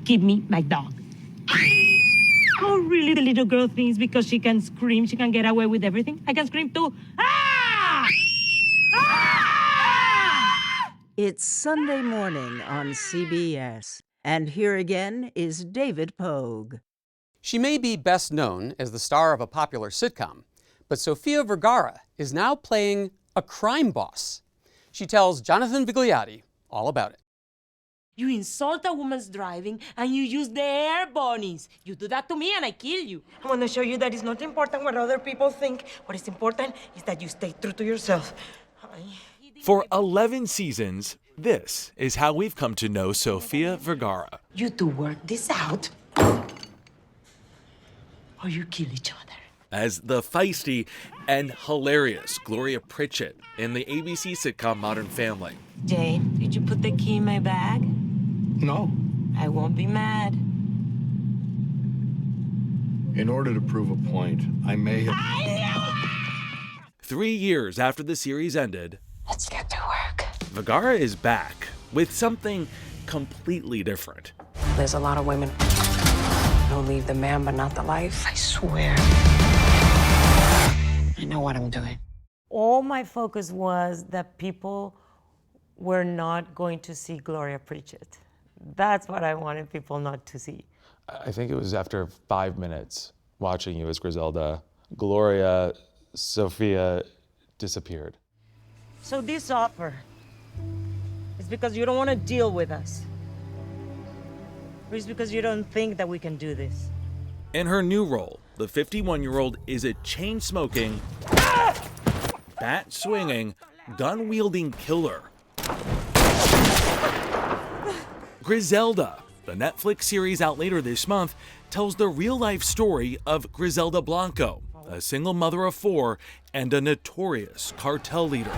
give me my dog. Oh, really? The little girl thinks because she can scream, she can get away with everything? I can scream too. Ah! Ah! It's Sunday morning on CBS, and here again is David Pogue. She may be best known as the star of a popular sitcom, but Sofía Vergara is now playing a crime boss. She tells Jonathan Vigliotti all about it. You insult a woman's driving and you use the air bunnies. You do that to me and I kill you. I want to show you that it's not important what other people think. What is important is that you stay true to yourself. For 11 seasons, this is how we've come to know Sofía Vergara. You two work this out, or you kill each other. As the feisty and hilarious Gloria Pritchett in the ABC sitcom Modern Family. Jay, did you put the key in my bag? No. I won't be mad. In order to prove a point, I may have... I knew it! 3 years after the series ended, Let's get to work. Vergara is back with something completely different. There's a lot of women who leave the man but not the life. I swear. I know what I'm doing. All my focus was that people were not going to see Gloria Pritchett. That's what I wanted people not to see. I think it was after 5 minutes watching you as Griselda, Gloria, Sofía disappeared. So this offer is because you don't want to deal with us? Or is it because you don't think that we can do this? In her new role, the 51-year-old is a chain-smoking, bat-swinging, gun-wielding killer. Griselda, the Netflix series out later this month, tells the real-life story of Griselda Blanco, a single mother of 4 and a notorious cartel leader.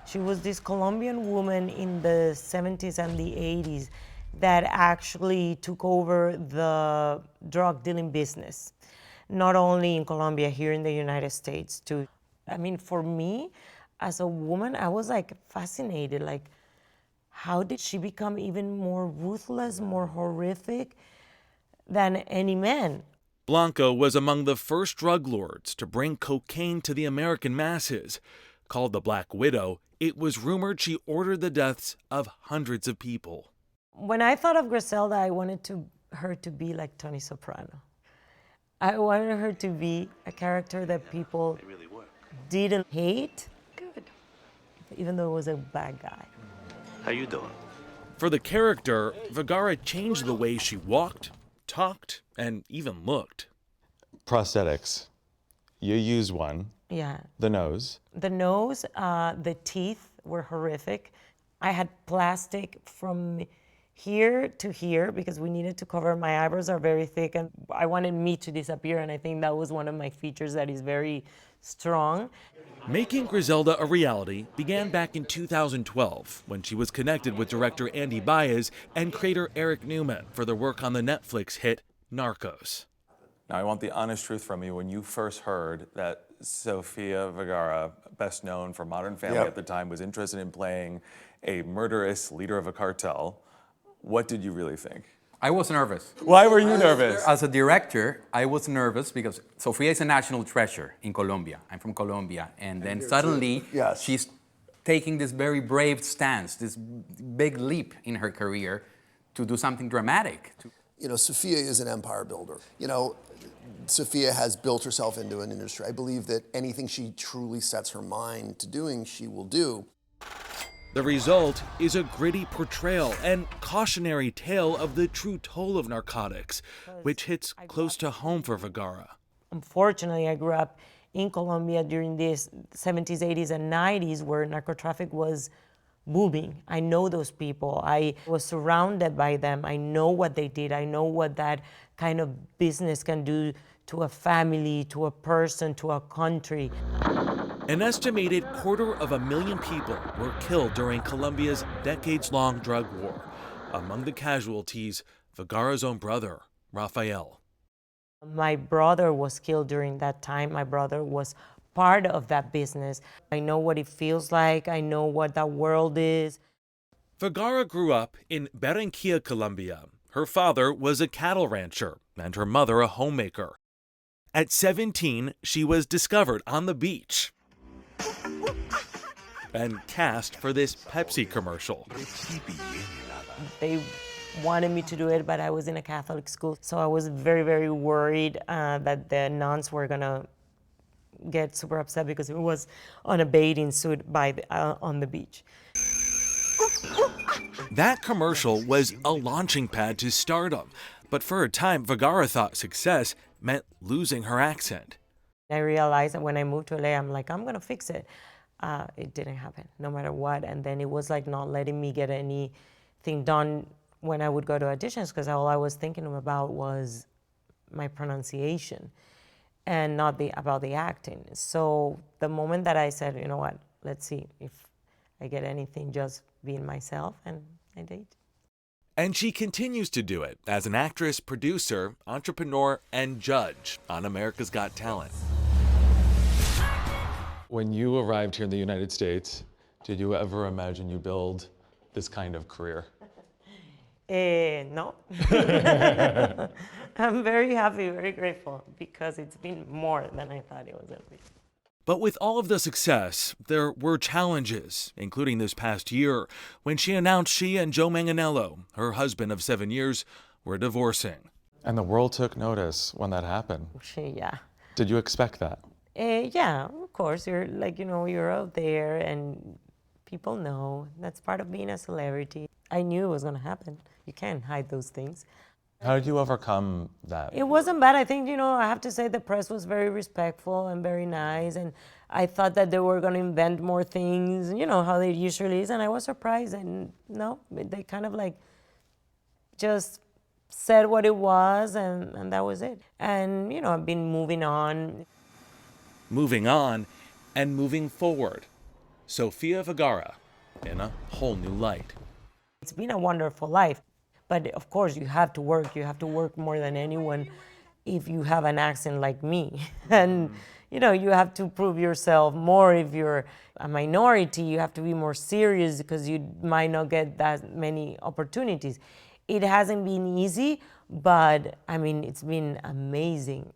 She was this Colombian woman in the 70s and the 80s that actually took over the drug dealing business, not only in Colombia, here in the United States too. I mean, for me, as a woman, I was like fascinated, like, how did she become even more ruthless, more horrific than any man? Blanco was among the first drug lords to bring cocaine to the American masses. Called the Black Widow, it was rumored she ordered the deaths of hundreds of people. When I thought of Griselda, I wanted her to be like Tony Soprano. I wanted her to be a character that people didn't hate, even though it was a bad guy. How you doing? For the character, Vergara changed the way she walked, talked, and even looked. Prosthetics. You used one. Yeah. The nose. The nose, the teeth were horrific. I had plastic from here to here because we needed to cover. My eyebrows are very thick and I wanted me to disappear, and I think that was one of my features that is very strong. Making Griselda a reality began back in 2012 when she was connected with director Andrés Baiz and creator Eric Newman for their work on the Netflix hit Narcos. Now, I want the honest truth from you. When you first heard that Sofía Vergara, best known for Modern Family at the time, was interested in playing a murderous leader of a cartel, what did you really think? I was nervous. Why were you nervous? As a director, I was nervous because Sofía is a national treasure in Colombia. I'm from Colombia. And then suddenly she's taking this very brave stance, this big leap in her career to do something dramatic. You know, Sofía is an empire builder. You know, Sofía has built herself into an industry. I believe that anything she truly sets her mind to doing, she will do. The result is a gritty portrayal and cautionary tale of the true toll of narcotics, which hits close to home for Vergara. Unfortunately, I grew up in Colombia during the 70s, 80s, and 90s where narcotraffic was booming. I know those people. I was surrounded by them. I know what they did. I know what that kind of business can do to a family, to a person, to a country. An estimated 250,000 people were killed during Colombia's decades-long drug war. Among the casualties, Vergara's own brother, Rafael. My brother was killed during that time. My brother was part of that business. I know what it feels like. I know what that world is. Vergara grew up in Barranquilla, Colombia. Her father was a cattle rancher and her mother a homemaker. At 17, she was discovered on the beach and cast for this Pepsi commercial. They wanted me to do it, but I was in a Catholic school, so I was very, very worried that the nuns were gonna get super upset because it was on a bathing suit on the beach. That commercial was a launching pad to stardom, but for a time, Vergara thought success meant losing her accent. I realized that when I moved to LA, I'm like, I'm gonna fix it. It didn't happen, no matter what. And then it was like not letting me get anything done when I would go to auditions, because all I was thinking about was my pronunciation and not about the acting. So the moment that I said, you know what, let's see if I get anything just being myself, and I did. And she continues to do it as an actress, producer, entrepreneur, and judge on America's Got Talent. When you arrived here in the United States, did you ever imagine you build this kind of career? No. I'm very happy, very grateful, because it's been more than I thought it was going to be. But with all of the success, there were challenges, including this past year, when she announced she and Joe Manganiello, her husband of 7 years, were divorcing. And the world took notice when that happened. Yeah. Did you expect that? Yeah, of course. You're like, you're out there and people know. That's part of being a celebrity. I knew it was going to happen. You can't hide those things. How did you overcome that? It wasn't bad. I think, I have to say the press was very respectful and very nice. And I thought that they were going to invent more things, how they usually is. And I was surprised. And no, they kind of like just said what it was, and that was it. And, I've been moving on. Moving on and moving forward. Sofía Vergara in a whole new light. It's been a wonderful life. But of course, you have to work. You have to work more than anyone if you have an accent like me. And, you have to prove yourself more. If you're a minority, you have to be more serious because you might not get that many opportunities. It hasn't been easy, but, it's been amazing.